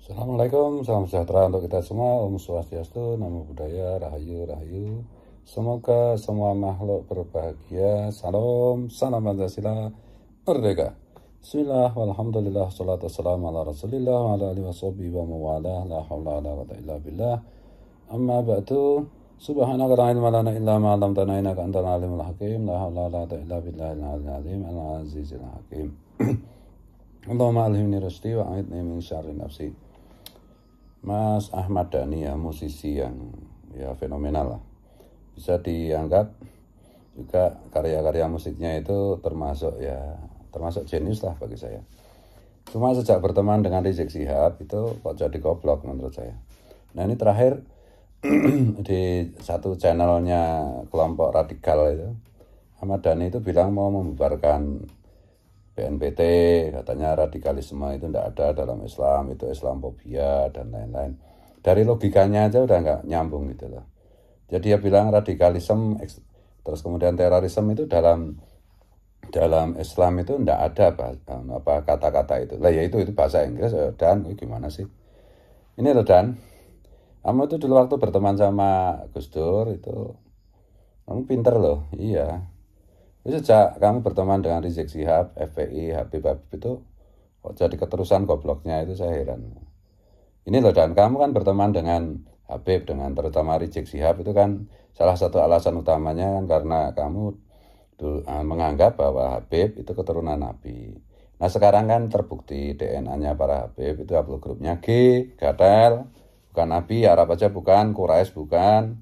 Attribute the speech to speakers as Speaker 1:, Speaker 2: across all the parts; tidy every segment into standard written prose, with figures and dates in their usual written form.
Speaker 1: Assalamualaikum, salam sejahtera untuk kita semua. Om Swastiastu, Namo Buddhaya, Rahayu, Rahayu. Semoga semua makhluk berbahagia. Salam, salam Pancasila, merdeka. Bismillah, walhamdulillah, salatu wassalamu ala rasulillah, wa ala alihi washabihi wa mawalah, la hawla wa la quwwata illa billah. Amma ba'du, subhanaka la ilma lana illa ma 'allamtana innaka antal alimul hakim, la hawla wa la quwwata illa billahil aliyyil azim, al-azizil hakim. Allahumma alhimni rusdi wa a'idni min syarri nafsi. Mas Ahmad Dhani ya, musisi yang ya fenomenal lah. Bisa dianggap juga karya-karya musiknya itu termasuk jenius lah bagi saya. Cuma sejak berteman dengan Rizik Syihab itu kok jadi goblok menurut saya. Nah ini terakhir di satu channelnya kelompok radikal itu, Ahmad Dhani itu bilang mau membubarkan BNPT, katanya radikalisme itu tidak ada dalam Islam, itu Islamfobia dan lain-lain. Dari logikanya aja udah nggak nyambung gitu loh. Jadi dia bilang radikalisme, terus kemudian terorisme itu dalam Islam itu tidak ada kata-kata itu. Lah ya itu bahasa Inggris. Dan gimana sih? Ini loh Dan, kamu itu dulu waktu berteman sama Gus Dur itu, kamu pinter loh, iya. Sejak kamu berteman dengan Rizik Syihab, FPI, Habib itu kok jadi keterusan gobloknya, itu saya heran. Ini loh Dan, kamu kan berteman dengan Habib, dengan terutama Rizik Syihab itu kan salah satu alasan utamanya kan karena kamu menganggap bahwa Habib itu keturunan Nabi. Nah sekarang kan terbukti DNA-nya para Habib itu haplogrupnya G, gatel, bukan Nabi, Arab aja bukan, Quraisy bukan.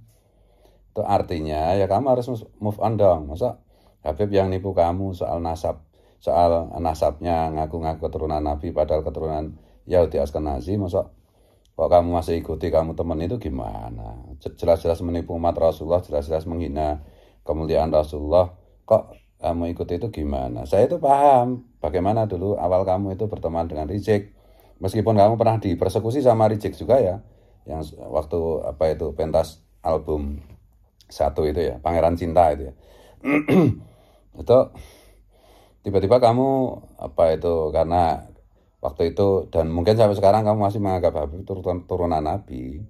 Speaker 1: Itu artinya ya kamu harus move on dong. Masa Habib yang nipu kamu soal nasabnya ngaku-ngaku keturunan Nabi padahal keturunan Yahudi Askenazi, masa kok kamu masih ikuti, kamu temen itu gimana? Jelas-jelas menipu umat Rasulullah, jelas-jelas menghina kemuliaan Rasulullah, kok kamu ikuti itu gimana? Saya itu paham bagaimana dulu awal kamu itu berteman dengan Rizik, meskipun kamu pernah dipersekusi sama Rizik juga ya, yang waktu pentas album 1 itu ya, Pangeran Cinta itu ya. Itu tiba-tiba kamu karena waktu itu dan mungkin sampai sekarang kamu masih menganggap Habib turunan Nabi,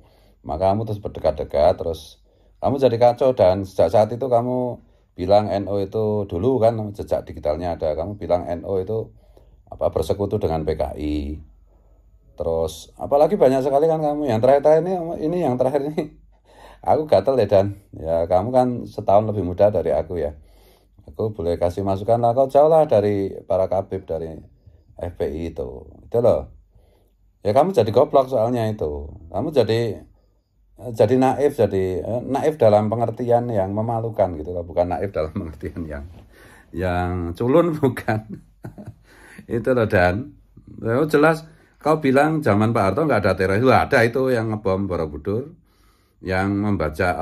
Speaker 1: maka kamu terus berdekat-dekat, terus kamu jadi kacau. Dan sejak saat itu kamu bilang NU itu dulu kan jejak digitalnya ada, kamu bilang NU itu bersekutu dengan PKI. Terus apalagi banyak sekali kan kamu yang terakhir ini yang terakhir ini aku gatel ya Dan ya, kamu kan setahun lebih muda dari aku ya. Aku boleh kasih masukan lah, kau jauh lah dari para kabib, dari FPI itu loh. Ya kamu jadi goblok soalnya itu. Kamu jadi naif dalam pengertian yang memalukan gitu loh. Bukan naif dalam pengertian yang culun, bukan. Itu loh Dan. Jelas kau bilang zaman Pak Harto nggak ada teroris. Ada itu yang ngebom Borobudur, yang membaca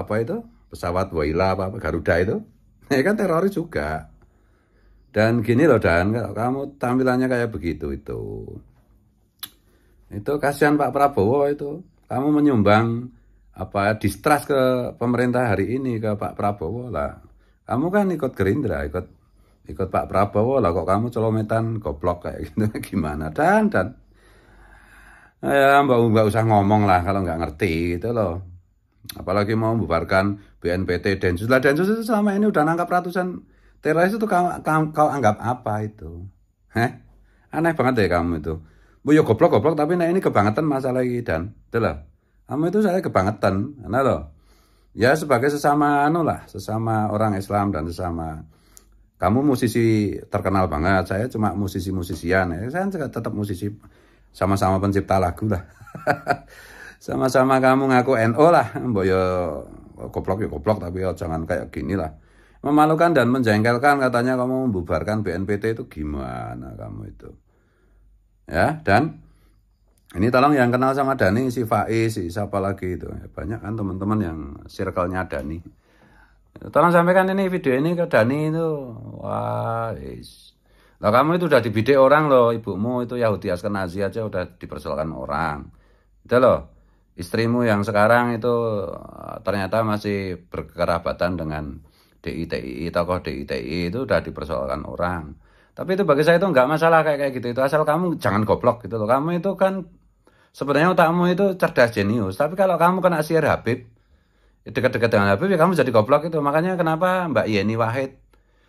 Speaker 1: pesawat Waila Garuda itu. Ya kan teroris juga. Dan gini loh Dan, kalau kamu tampilannya kayak begitu itu kasihan Pak Prabowo itu. Kamu menyumbang distrust ke pemerintah hari ini ke Pak Prabowo lah. Kamu kan ikut Gerindra, ikut Pak Prabowo lah, kok kamu celometan goblok kayak gitu gimana Dan ya mbak usah ngomong lah kalau nggak ngerti gitu loh. Apalagi mau membubarkan BNPT, Densus. Lah Densus itu selama ini udah nangkap ratusan teroris, itu kau anggap apa itu? Aneh banget deh kamu itu. Bu ya goblok tapi nah ini kebangetan masalah ini Dan. Itu loh. Kamu itu saya kebangetan. Nah loh. Ya sebagai sesama sesama orang Islam dan sesama, kamu musisi terkenal banget, saya cuma musisi-musisian. Ya, saya juga tetap musisi, sama-sama pencipta lagu lah. Sama-sama kamu ngaku NU lah, mbok ya goblok tapi ya jangan kayak gini lah. Memalukan dan menjengkelkan, katanya kamu membubarkan BNPT itu gimana kamu itu. Ya, Dan ini tolong yang kenal sama Dhani, si Faiz, si siapa lagi itu. Ya, banyak kan teman-teman yang circle-nya Dhani. Tolong sampaikan ini video ini ke Dhani itu. Wah, lah kamu itu udah dibidik orang loh, ibumu itu Yahudi Askenazi aja udah dipersoalkan orang. Itu loh. Istrimu yang sekarang itu ternyata masih berkerabatan dengan DITI, tokoh DITI itu udah dipersoalkan orang. Tapi itu bagi saya itu nggak masalah kayak gitu. Itu asal kamu jangan goblok gitu loh. Kamu itu kan Sebenarnya otakmu itu cerdas jenius, tapi kalau kamu kena sihir Habib, dekat-dekat dengan Habib ya kamu jadi goblok itu. Makanya kenapa Mbak Yeni Wahid,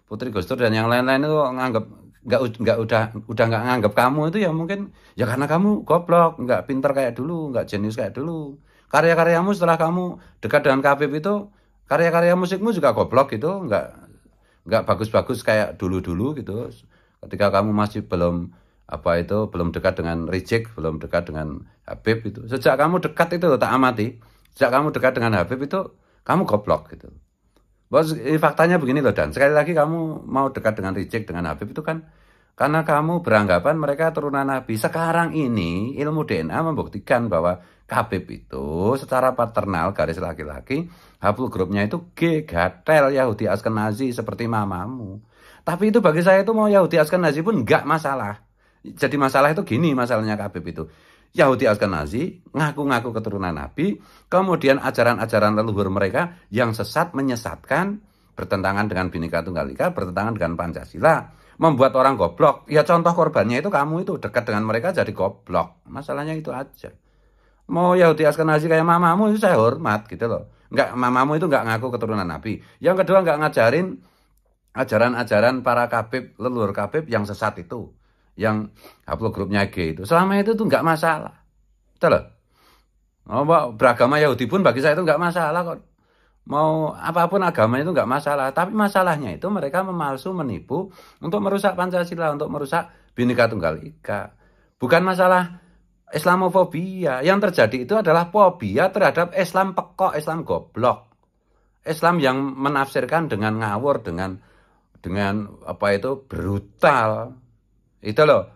Speaker 1: Putri Gus Dur dan yang lain-lain itu nganggap udah nggak nganggap kamu itu ya mungkin ya karena kamu goblok, nggak pinter kayak dulu, nggak jenius kayak dulu. Karya-karyamu setelah kamu dekat dengan Habib itu, karya-karya musikmu juga goblok gitu, nggak bagus-bagus kayak dulu-dulu gitu. Ketika kamu masih belum dekat dengan Reject, belum dekat dengan Habib itu. Sejak kamu dekat itu tak amati, sejak kamu dekat dengan Habib itu kamu goblok gitu. Bos, faktanya begini loh, Dan. Sekali lagi kamu mau dekat dengan Reject, dengan Habib itu kan karena kamu beranggapan mereka turunan Nabi. Sekarang ini ilmu DNA membuktikan bahwa Habib itu secara paternal garis laki-laki, haplogroup grupnya itu G, gatel, Yahudi Askenazi seperti mamamu. Tapi itu bagi saya itu mau Yahudi Askenazi pun enggak masalah. Jadi masalah itu gini, masalahnya Habib itu. Yahudi Askenazi ngaku-ngaku keturunan Nabi, kemudian ajaran-ajaran leluhur mereka yang sesat menyesatkan, bertentangan dengan Bhinneka Tunggal Ika, bertentangan dengan Pancasila, membuat orang goblok. Ya contoh korbannya itu kamu itu dekat dengan mereka jadi goblok. Masalahnya itu aja. Mau Yahudi Askenazi kayak mamamu itu saya hormat gitu loh. Enggak, mamamu itu enggak ngaku keturunan Nabi. Yang kedua enggak ngajarin ajaran-ajaran para kabib, leluhur kabib yang sesat itu. Yang haplogrupnya G itu. Selama itu tuh enggak masalah. Betul loh. Beragama Yahudi pun bagi saya itu enggak masalah kok. Mau apapun agamanya itu enggak masalah. Tapi masalahnya itu mereka memalsu, menipu untuk merusak Pancasila, untuk merusak Bhinneka Tunggal Ika. Bukan masalah Islamofobia. Yang terjadi itu adalah fobia terhadap Islam pekok, Islam goblok. Islam yang menafsirkan dengan ngawur, dengan apa itu brutal. Itu loh.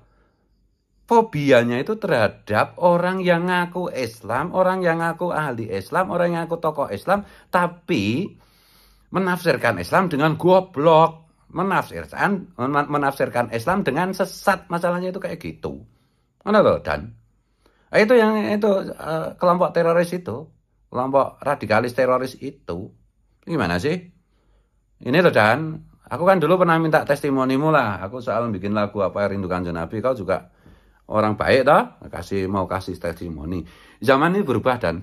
Speaker 1: Fobianya itu terhadap orang yang ngaku Islam, orang yang ngaku ahli Islam, orang yang ngaku tokoh Islam, tapi menafsirkan Islam dengan goblok, menafsirkan Islam dengan sesat. Masalahnya itu kayak gitu. Mana loh, Dan? Itu kelompok teroris itu, kelompok radikalis teroris itu. Gimana sih? Ini loh, Dan. Aku kan dulu pernah minta testimonimu lah. Aku soal bikin lagu apa Rindu Kanjeng Nabi. Kau juga orang baik toh, mau kasih testimoni. Zaman ini berubah, Dan.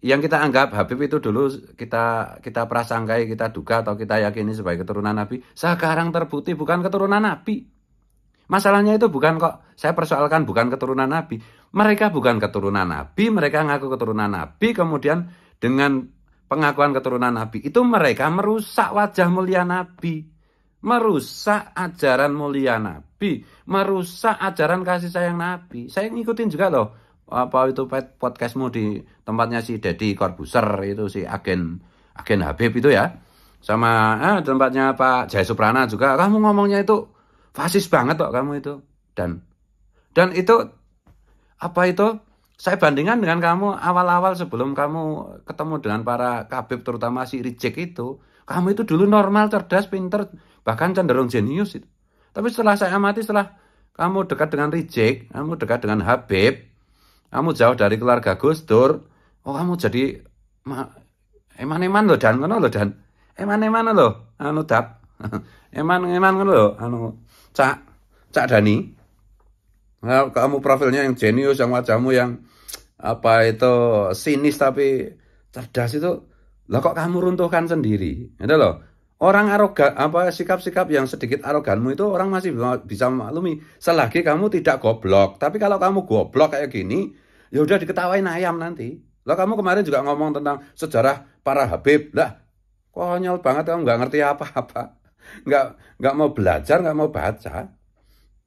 Speaker 1: Yang kita anggap Habib itu dulu kita prasangkai, kita duga atau kita yakini sebagai keturunan Nabi, sekarang terbukti bukan keturunan Nabi. Masalahnya itu bukan kok, saya persoalkan bukan keturunan Nabi. Mereka bukan keturunan Nabi, mereka ngaku keturunan Nabi, kemudian dengan pengakuan keturunan Nabi itu mereka merusak wajah mulia Nabi, merusak ajaran mulia Nabi, merusak ajaran kasih sayang Nabi. Saya ngikutin juga loh apa itu podcastmu di tempatnya si Deddy Corbuzier itu, si agen Habib itu ya, sama tempatnya Pak Jaya Suprana juga. Kamu ngomongnya itu fasis banget kok kamu itu, dan itu apa itu saya bandingkan dengan kamu awal-awal sebelum kamu ketemu dengan para kabib, terutama si Reject itu. Kamu itu dulu normal, cerdas, pinter, bahkan cenderung jenius itu. Tapi setelah saya amati, setelah kamu dekat dengan Reject, kamu dekat dengan Habib, kamu jauh dari keluarga Gus Dur, kamu jadi eman-eman loh, Dan, ngono loh, Dan. Eman-eman loh, dap. Eman-eman ngono loh, Cak Dani. Nah, kamu profilnya yang jenius, yang wajahmu yang apa itu sinis tapi cerdas itu, lah kok kamu runtuhkan sendiri, itu loh. Orang arogan, sikap-sikap yang sedikit aroganmu itu orang masih bisa memaklumi selagi kamu tidak goblok. Tapi kalau kamu goblok kayak gini, ya udah diketawain ayam nanti. Lah kamu kemarin juga ngomong tentang sejarah para Habib, lah konyol banget, kamu nggak ngerti apa-apa, nggak mau belajar, nggak mau baca,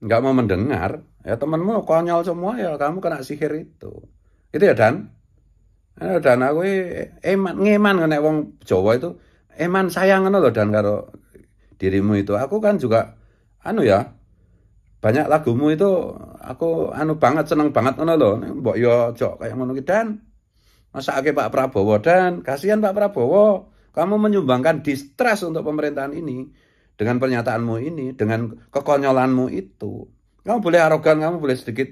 Speaker 1: nggak mau mendengar. Ya temenmu konyol semua, ya kamu kena sihir itu ya, Dan. Dan aku ngeman nek wong Jawa itu eman sayang ngono lho, Dan, karo dirimu itu. Aku kan juga ya, banyak lagumu itu aku banget, seneng banget ngono lho. Mbok yo aja kayak ngono ki, Dan. Masake Pak Prabowo, Dan. Kasihan Pak Prabowo. Kamu menyumbangkan distrust untuk pemerintahan ini dengan pernyataanmu ini, dengan kekonyolanmu itu. Kamu boleh arogan, kamu boleh sedikit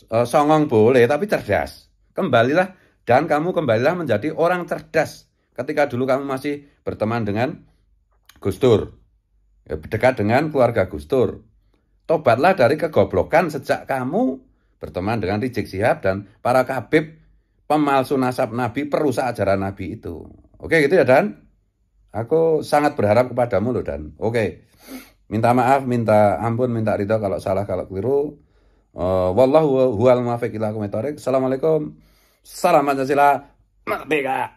Speaker 1: songong boleh, tapi cerdas. Kembalilah, dan kamu kembalilah menjadi orang cerdas. Ketika dulu kamu masih berteman dengan Gus Dur, dekat dengan keluarga Gus Dur. Tobatlah dari kegoblokan sejak kamu berteman dengan Rizik Syihab dan para kabib pemalsu nasab Nabi, perusak ajaran Nabi itu. Oke gitu ya Dan? Aku sangat berharap kepadamu loh Dan. Oke. Minta maaf, minta ampun, minta ridho kalau salah, kalau keliru. Wallahu huwal muwaffiq ila aqwamit thoriq. Assalamualaikum. Salam Pancasila. Merdeka.